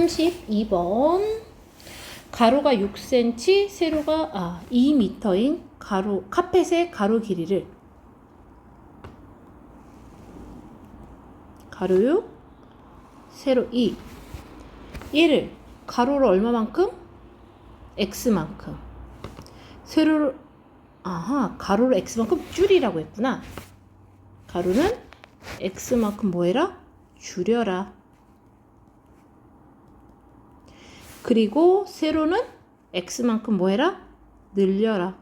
32번 가로가 6cm, 세로가 2m인 가로 카펫의 가로 길이를 가로 6, 세로 2 얘를 가로로 얼마만큼? x만큼 세로를 가로로 x만큼 줄이라고 했구나. 가로는 x만큼 뭐해라? 줄여라. 그리고 세로는 x만큼 뭐해라? 늘려라.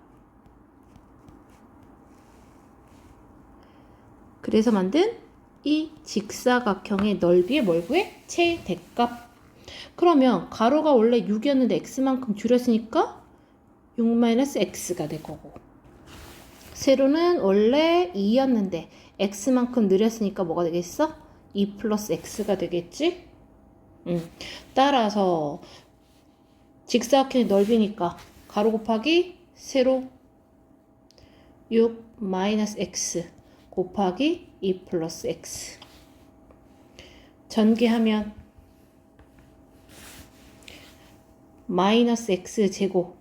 그래서 만든 이 직사각형의 넓이의 뭘 구해? 최대값. 그러면 가로가 원래 6이었는데 x만큼 줄였으니까 6-x가 될 거고, 세로는 원래 2였는데 x만큼 늘렸으니까 뭐가 되겠어? 2 플러스 x가 되겠지? 따라서 직사각형의 넓이니까 가로 곱하기 세로 6 마이너스 x 곱하기 2 플러스 x 전개하면 마이너스 x 제곱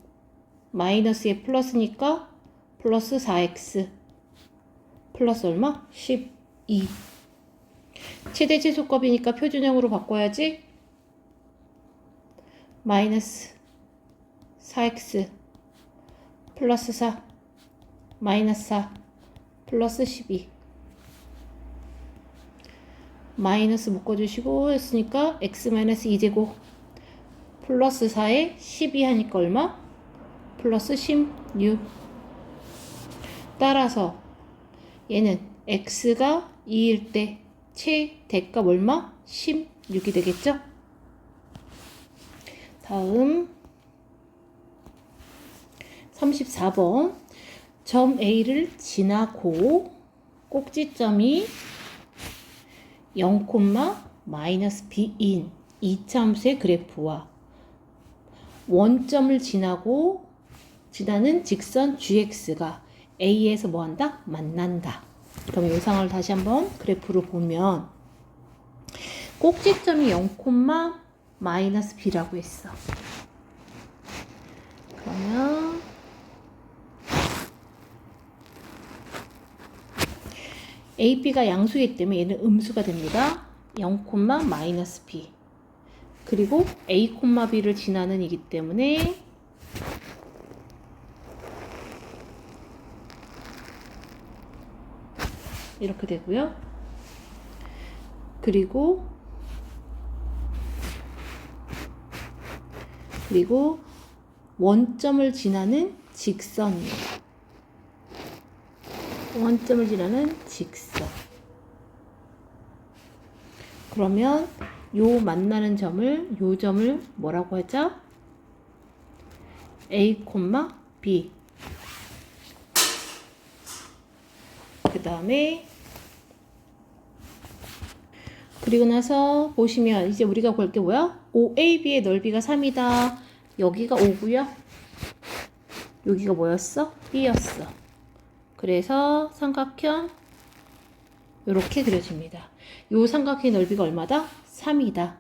마이너스에 플러스니까 플러스 4x 플러스 얼마? 12. 최대 최소값이니까 표준형으로 바꿔야지. 마이너스 4x 플러스 4 마이너스 4 플러스 12 마이너스 묶어주시고 했으니까 x 마이너스 2제곱 플러스 4에 12 하니까 얼마? 플러스 16. 따라서 얘는 x가 2일 때 최대값 얼마? 16이 되겠죠? 다음 34번 점 A를 지나고 꼭지점이 0, 마이너스 B인 이차함수의 그래프와 원점을 지나는 직선 GX가 A에서 뭐한다? 만난다. 그럼 이 상황을 다시 한번 그래프로 보면 꼭지점이 0, 마이너스 B라고 했어. 그러면 A, B가 양수이기 때문에 얘는 음수가 됩니다. 0, 마이너스 B. 그리고 A, B를 지나는 이기 때문에 이렇게 되고요. 그리고 원점을 지나는 직선이에요. 원점을 지나는 직선. 그러면 요 만나는 점을, 요 점을 뭐라고 하죠? A, B. 그 다음에 그리고 나서 보시면 이제 우리가 볼 게 뭐야? OAB의 넓이가 3이다. 여기가 5고요. 여기가 뭐였어? B였어. 그래서 삼각형 이렇게 그려집니다. 요 삼각형의 넓이가 얼마다? 3이다.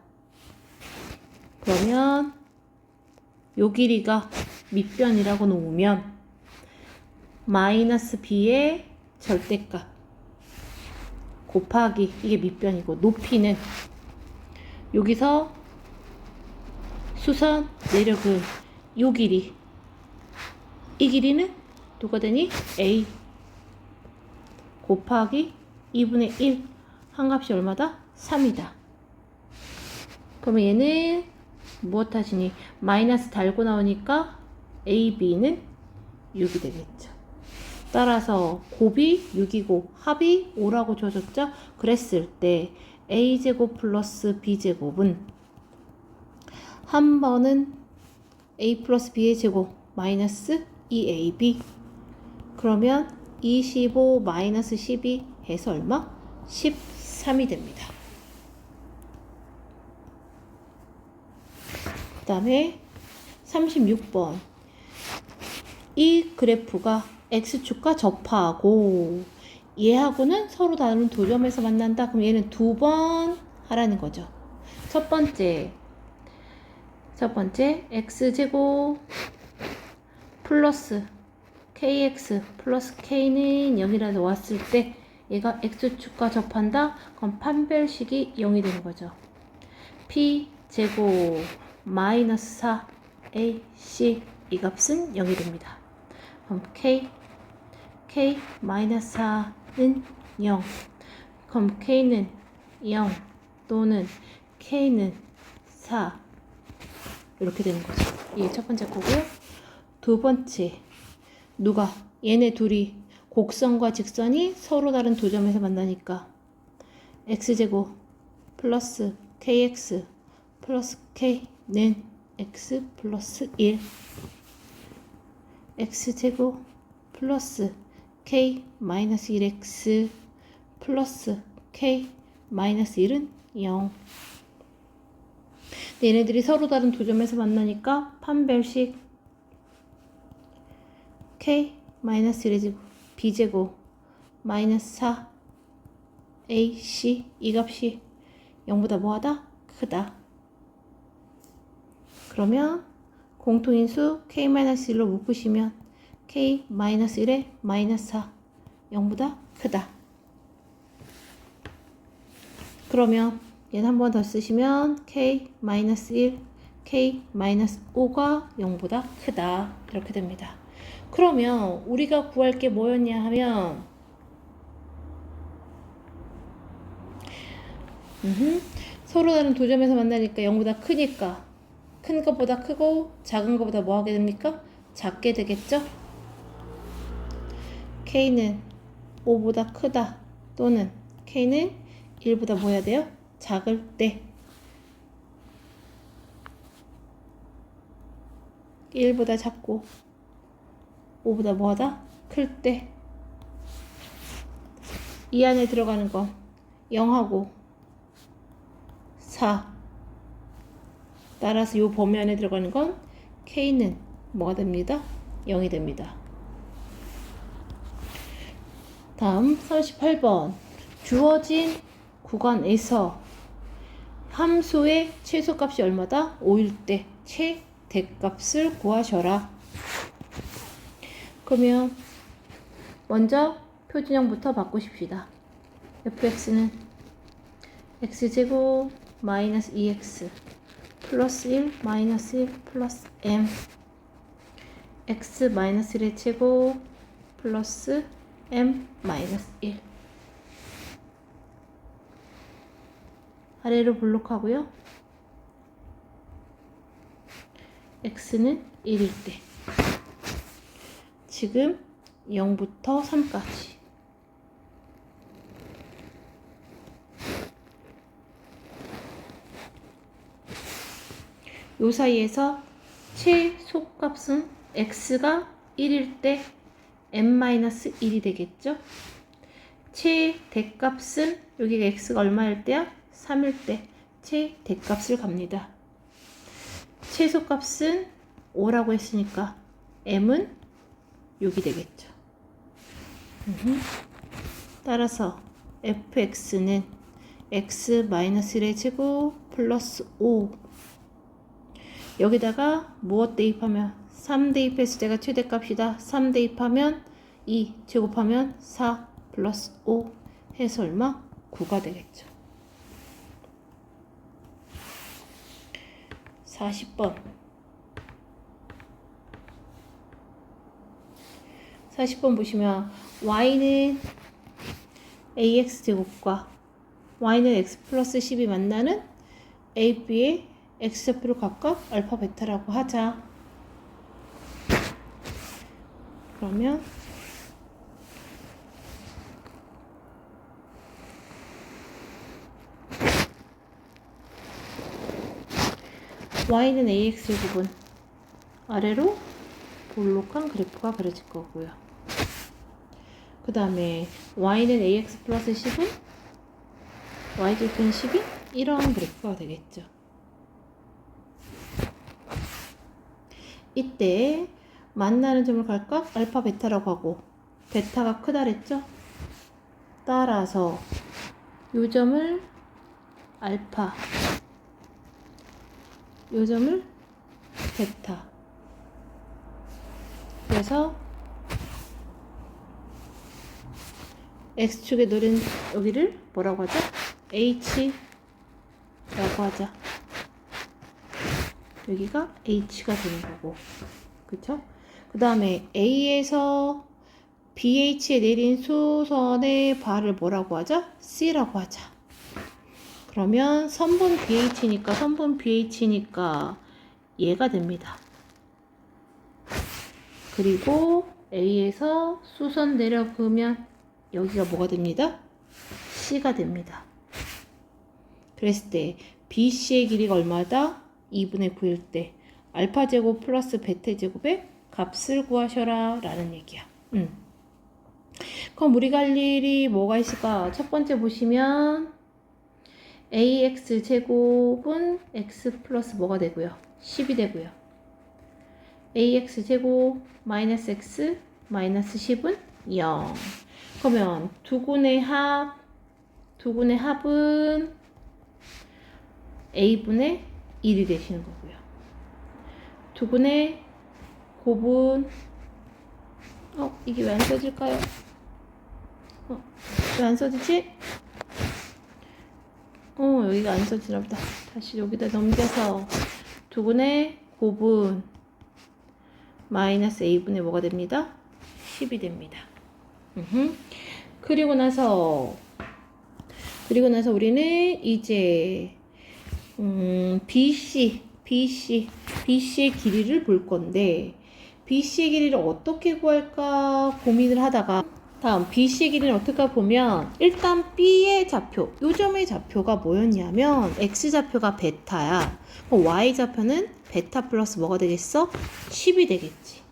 그러면 요 길이가 밑변이라고 놓으면 마이너스 B의 절대값 곱하기 이게 밑변이고 높이는 여기서 수선 내력은 요 길이 이 길이는 누가 되니? A 곱하기 2분의 1 한 값이 얼마다? 3이다. 그러면 얘는 무엇 하시니? 마이너스 달고 나오니까 AB는 6이 되겠죠. 따라서 곱이 6이고 합이 5라고 줘줬죠? 그랬을 때 A제곱 플러스 B제곱은 한 번은 A 플러스 B의 제곱 마이너스 2AB 그러면 25 마이너스 12 해서 얼마? 13이 됩니다. 그 다음에 36번 이 그래프가 X축과 접하고 얘하고는 서로 다른 두 점에서 만난다. 그럼 얘는 두 번 하라는 거죠. 첫 번째 첫 번째 x제곱 플러스 kx 플러스 k는 0이라 놓았을 때 얘가 x축과 접한다? 그럼 판별식이 0이 되는 거죠. p제곱 마이너스 4ac 이 값은 0이 됩니다. 그럼 k 마이너스 4는 0. 그럼 k는 0 또는 k는 4 이렇게 되는 거죠. 이게 첫 번째 거고요. 두 번째, 누가? 얘네 둘이 곡선과 직선이 서로 다른 두 점에서 만나니까 x제곱 플러스 kx 플러스 k는 x 플러스 1 x제곱 플러스 k 마이너스 1x 플러스 k 마이너스 1은 0. 얘네들이 서로 다른 두 점에서 만나니까 판별식 k 마이너스 1의 제곱 b제곱 마이너스 4 ac 이 값이 0보다 뭐하다? 크다. 그러면 공통인수 k 마이너스 1로 묶으시면 k 마이너스 1의 마이너스 4 0보다 크다. 그러면 얘는 한 번 더 쓰시면 k 마이너스 1 k 마이너스 5가 0보다 크다. 이렇게 됩니다. 그러면 우리가 구할 게 뭐였냐 하면 서로 다른 두 점에서 만나니까 0보다 크니까 큰 것보다 크고 작은 것보다 뭐 하게 됩니까? 작게 되겠죠? k는 5보다 크다 또는 k는 1보다 뭐 해야 돼요? 작을 때 1보다 작고 5보다 뭐하다? 클 때 이 안에 들어가는 건 0하고 4 따라서 이 범위 안에 들어가는 건 k는 뭐가 됩니다? 0이 됩니다. 다음 38번 주어진 구간에서 함수의 최소값이 얼마다? 5일 때 최대값을 구하셔라. 그러면 먼저 표준형부터 바꾸십시다. fx는 x제곱 마이너스 2x 플러스 1 마이너스 1 플러스 m x 마이너스 1의 제곱 플러스 m 마이너스 1 아래로 블록하고요. x는 1일 때 지금 0부터 3까지 요 사이에서 최소값은 x가 1일 때 m-1이 되겠죠? 최대값은 여기가 x가 얼마일 때야? 3일 때 최대값을 갑니다. 최소값은 5라고 했으니까 m은 6이 되겠죠. 따라서 fx는 x-1의 제곱 플러스 5 여기다가 무엇 대입하면 3 대입했을 때가 최대값이다. 3 대입하면 2 제곱하면 4 플러스 5 해서 얼마? 9가 되겠죠. 40번 40번 보시면 y는 ax제곱과 y는 x 플러스 10이 만나는 a, b의 x좌표를 각각 알파, 베타라고 하자. 그러면 y는 ax제곱은 아래로 볼록한 그래프가 그려질 거고요. 그 다음에 y는 ax 플러스 10은 y제곱은 10이 이런 그래프가 되겠죠. 이때 만나는 점을 각각 알파, 베타라고 하고 베타가 크다 그랬죠? 따라서 요 점을 알파, 요 점을 베타. 그래서 x축에 놓인 여기를 뭐라고 하죠? h라고 하자. 여기가 h가 되는 거고, 그쵸? 그 다음에 a에서 BH에 내린 수선의 발을 뭐라고 하죠? C라고 하자. 그러면 선분 BH니까 얘가 됩니다. 그리고 A에서 수선 내려 그으면 여기가 뭐가 됩니다? C가 됩니다. 그랬을 때 BC의 길이가 얼마다? 2분의 9일 때 알파 제곱 플러스 베타 제곱의 값을 구하셔라 라는 얘기야. 그럼 우리가 할 일이 뭐가 있을까? 첫 번째 보시면 ax 제곱은 x 플러스 뭐가 되고요? 10이 되고요. ax 제곱 마이너스 x 마이너스 10은 0. 그러면 두근의 합은 a분의 1이 되시는 거고요. 두근의 곱은 이게 왜 안 써질까요? 왜 안 써지지? 여기가 안 써지나 보다. 다시 여기다 넘겨서 두근의 곱은 마이너스 a분의 뭐가 됩니다? 10이 됩니다. 그리고 나서 우리는 이제 BC의 길이를 볼 건데 BC의 길이를 어떻게 구할까 고민을 하다가 다음 BC의 길이는 어떨까 보면 일단 B의 좌표, 요점의 좌표가 뭐였냐면 X좌표가 베타야. 그럼 Y좌표는 베타 플러스 뭐가 되겠어? 10이 되겠지.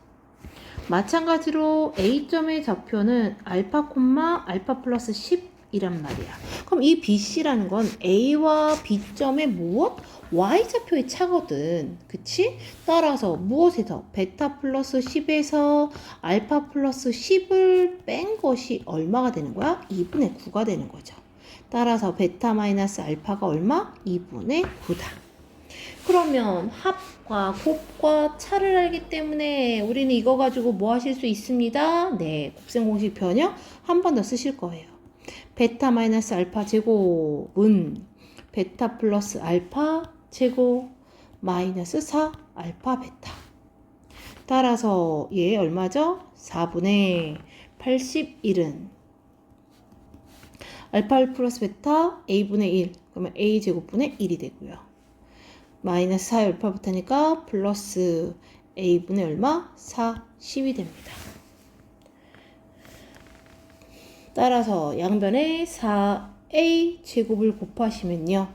마찬가지로 A점의 좌표는 알파 콤마 알파 플러스 10이란 말이야. 그럼 이 BC라는 건 A와 B점의 무엇? Y좌표의 차거든. 그치? 따라서 무엇에서? 베타 플러스 10에서 알파 플러스 10을 뺀 것이 얼마가 되는 거야? 2분의 9가 되는 거죠. 따라서 베타 마이너스 알파가 얼마? 2분의 9다. 그러면 합과 곱과 차를 알기 때문에 우리는 이거 가지고 뭐 하실 수 있습니다? 네, 곱셈공식 변형 한 번 더 쓰실 거예요. 베타 마이너스 알파 제곱은 베타 플러스 알파 제곱 마이너스 4 알파 베타. 따라서 얘 얼마죠? 4분의 81은 알파 플러스 베타 a분의 1 그러면 a 제곱분의 1이 되고요. 마이너스 4 알파 베타니까 플러스 a분의 얼마? 4 10이 됩니다. 따라서 양변에 4a 제곱을 곱하시면요.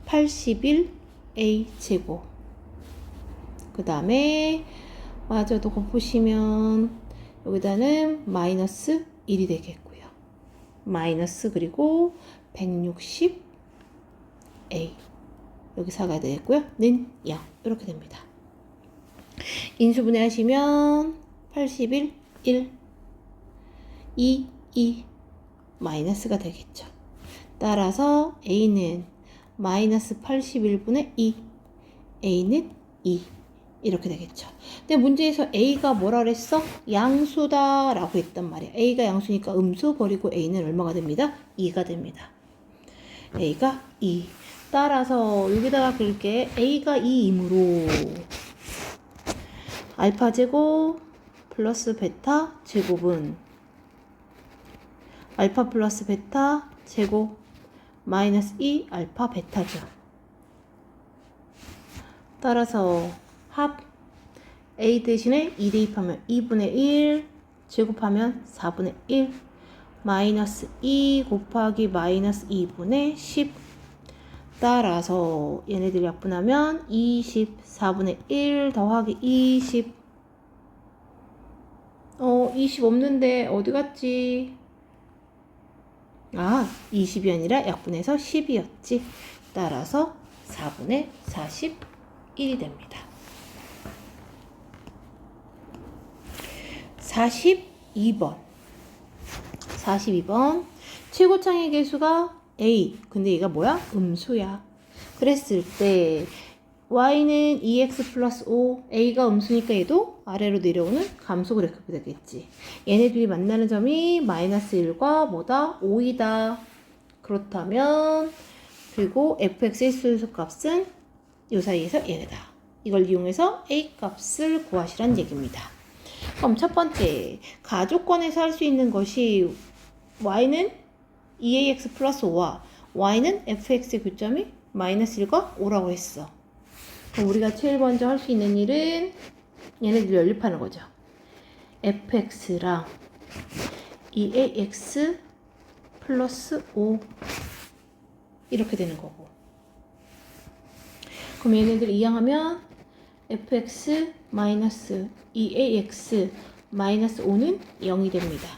81a 제곱. 그 다음에 마저도 곱으시면 여기다는 마이너스 1이 되겠고요. 마이너스 그리고 160a. 여기 4가 되겠고요. 는 0. 이렇게 됩니다. 인수분해 하시면 81, 1, 2 마이너스가 되겠죠. 따라서 a는 마이너스 81분의 2, a는 2 이렇게 되겠죠. 근데 문제에서 a가 뭐라 그랬어? 양수다 라고 했단 말이야. a가 양수니까 음수 버리고 a는 얼마가 됩니다? 2가 됩니다. a가 2. 따라서 여기다가 그럴게. a가 2이므로 알파 제곱 플러스 베타 제곱은 알파 플러스 베타 제곱 마이너스 2 알파 베타죠. 따라서 합 a 대신에 2 대입하면 2분의 1 제곱하면 4분의 1 마이너스 2 곱하기 마이너스 2분의 10. 따라서 얘네들 약분하면 20 4분의 1 더하기 20. 20 없는데 어디 갔지? 20이 아니라 약분해서 10이었지. 따라서 4분의 41이 됩니다. 42번. 최고창의 개수가 A. 근데 얘가 뭐야? 음수야. 그랬을 때 y는 2x 플러스 5, a가 음수니까 얘도 아래로 내려오는 감소 그래프가 되겠지. 얘네들이 만나는 점이 마이너스 1과 뭐다? 5이다. 그렇다면 그리고 fx의 소수값은 이 사이에서 얘다. 이걸 이용해서 a 값을 구하시란 얘기입니다. 그럼 첫 번째, 가족권에서 할 수 있는 것이 y는 2ax 플러스 5와 y는 fx의 교점이 마이너스 1과 5라고 했어. 그럼 우리가 제일 먼저 할 수 있는 일은 얘네들 연립하는 거죠. fx랑 2ax 플러스 5 이렇게 되는 거고. 그럼 얘네들 이항하면 fx 마이너스 2ax 마이너스 5는 0이 됩니다.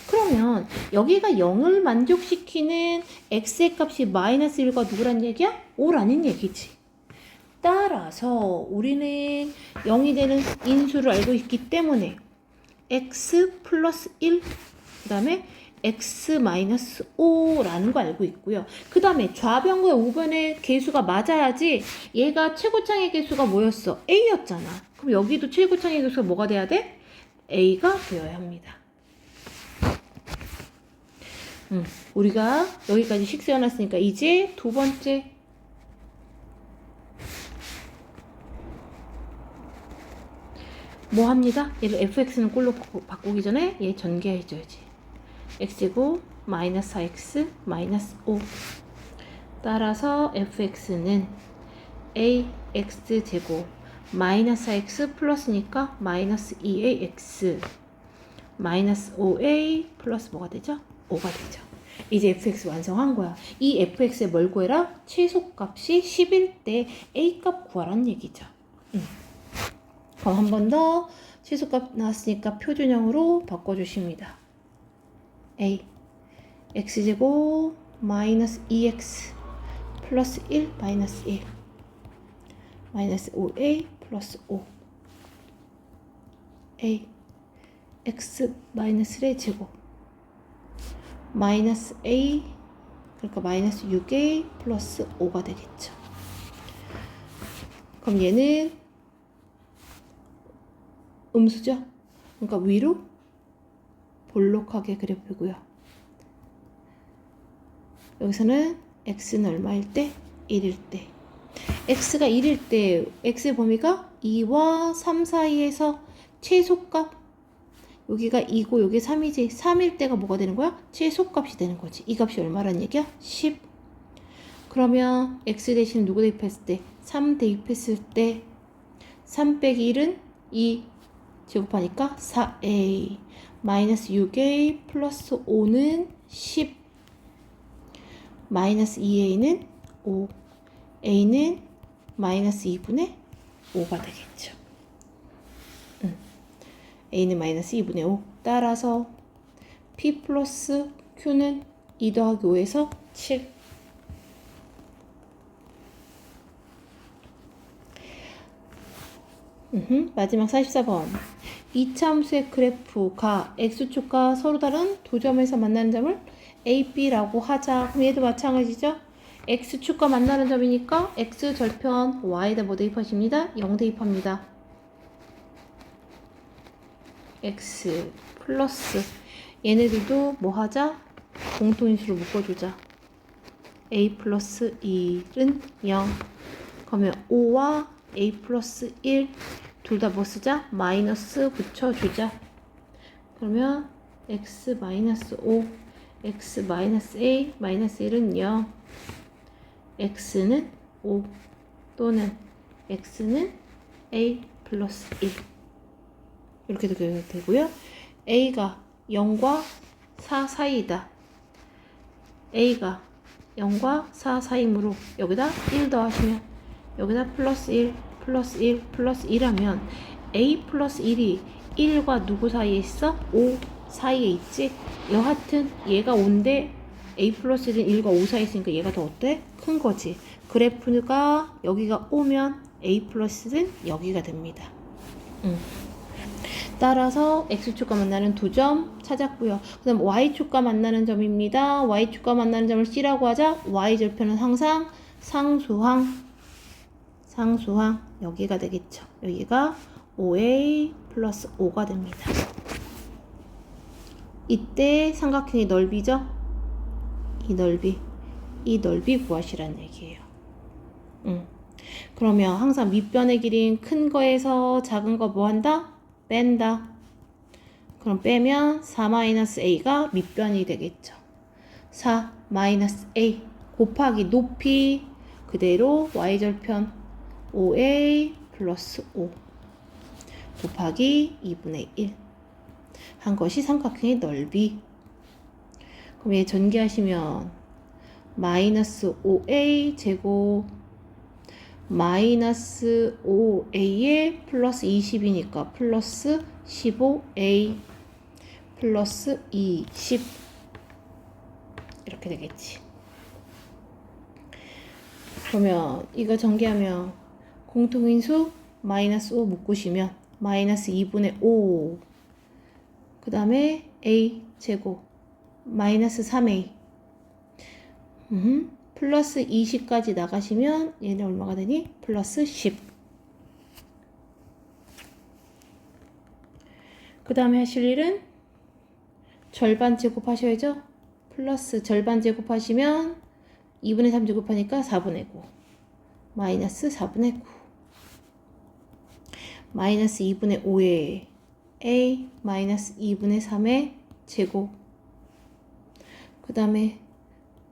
그러면 여기가 0을 만족시키는 x의 값이 마이너스 1과 누구란 얘기야? 5라는 얘기지. 따라서 우리는 0이 되는 인수를 알고 있기 때문에 x 플러스 1, 그 다음에 x 마이너스 5라는 거 알고 있고요. 그 다음에 좌변과 우변의 개수가 맞아야지. 얘가 최고창의 개수가 뭐였어? a였잖아. 그럼 여기도 최고창의 개수가 뭐가 돼야 돼? a가 되어야 합니다. 우리가 여기까지 식 세워놨으니까 이제 두 번째 뭐 합니다? 얘를 fx는 꼴로 바꾸기 전에 얘 전개해줘야지. x제곱 마이너스 4x 마이너스 5. 따라서 fx는 ax제곱 마이너스 4x 플러스니까 마이너스 2ax 마이너스 5a 플러스 뭐가 되죠? 5가 되죠. 이제 fx 완성한 거야. 이 fx에 뭘 구해라? 최소값이 10일 때 a값 구하라는 얘기죠. 그럼 한 번 더 최소값 나왔으니까 표준형으로 바꿔주십니다. a x제곱 마이너스 2x 플러스 1 마이너스 1 마이너스 5a 플러스 5 a x 마이너스 1의 제곱 마이너스 a 그러니까 마이너스 6a 플러스 5가 되겠죠. 그럼 얘는 음수죠. 그러니까 위로 볼록하게 그려보고요. 여기서는 x는 얼마일 때? 1일 때. x가 1일 때 x의 범위가 2와 3 사이에서 최소값 여기가 2고 여기 3이지. 3일 때가 뭐가 되는 거야? 최소값이 되는 거지. 이 값이 얼마란 얘기야? 10. 그러면 x 대신 누구 대입했을 때? 3 대입했을 때 3 빼기 1은 2 제곱하니까 4a 마이너스 6a 플러스 5는 10 마이너스 2a는 5 a는 마이너스 2분의 5가 되겠죠. a는 마이너스 2분의 5 따라서 p 플러스 q는 2 더하기 5에서 7 마지막 44번 이차함수의 그래프가 x축과 서로 다른 두 점에서 만나는 점을 a, b라고 하자. 그럼 얘도 마찬가지죠. x축과 만나는 점이니까 x절편 y에다 뭐 대입하십니다? 0 대입합니다. x 플러스 얘네들도 뭐 하자? 공통인수로 묶어주자. a 플러스 1은 0 그러면 5와 a 플러스 1 둘 다 뭐 쓰자? 마이너스 붙여주자. 그러면 x 마이너스 5 x 마이너스 a 마이너스 1은 0 x는 5 또는 x는 a 플러스 1 이렇게 되고요. a가 0과 4 사이이다. a가 0과 4 사이므로 여기다 1 더하시면 여기다 플러스 1 플러스 1 플러스 1 하면 a 플러스 1이 1과 누구 사이에 있어? 5 사이에 있지? 여하튼 얘가 5인데 a 플러스 1은 1과 5 사이에 있으니까 얘가 더 어때? 큰 거지. 그래프가 여기가 오면 a 플러스 1은 여기가 됩니다. 따라서 x축과 만나는 두 점 찾았고요. 그 다음 y축과 만나는 점입니다. y축과 만나는 점을 c라고 하자. y절편은 항상 상수항 상수항 여기가 되겠죠. 여기가 5a 플러스 5가 됩니다. 이때 삼각형의 넓이죠. 이 넓이 구하시라는 얘기예요. 그러면 항상 밑변의 길이인 큰 거에서 작은 거 뭐 한다? 뺀다. 그럼 빼면 4-a가 밑변이 되겠죠. 4-a 곱하기 높이 그대로 y절편 5a 플러스 5 곱하기 2분의 1 한 것이 삼각형의 넓이. 그럼 얘 전개하시면 마이너스 5a 제곱 마이너스 5a에 플러스 20이니까 플러스 15a 플러스 20 이렇게 되겠지. 그러면 이거 전개하면 공통인수 마이너스 5 묶으시면 마이너스 2분의 5 그 다음에 a 제곱 마이너스 3a 플러스 20까지 나가시면 얘는 얼마가 되니? 플러스 10. 그 다음에 하실 일은 절반 제곱하셔야죠. 플러스 절반 제곱하시면 2분의 3 제곱하니까 4분의 9 마이너스 4분의 9 마이너스 2분의 5에 a 마이너스 2분의 3의 제곱 그 다음에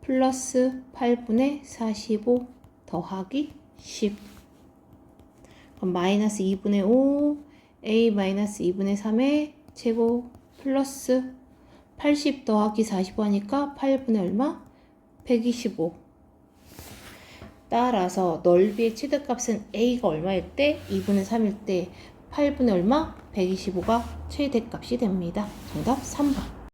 플러스 8분의 45 더하기 10 그럼 마이너스 2분의 5 a 마이너스 2분의 3의 제곱 플러스 80 더하기 45 하니까 8분의 얼마? 125 따라서 넓이의 최대값은 a가 얼마일 때? 2분의 3일 때 8분의 얼마? 125가 최대값이 됩니다. 정답 3번.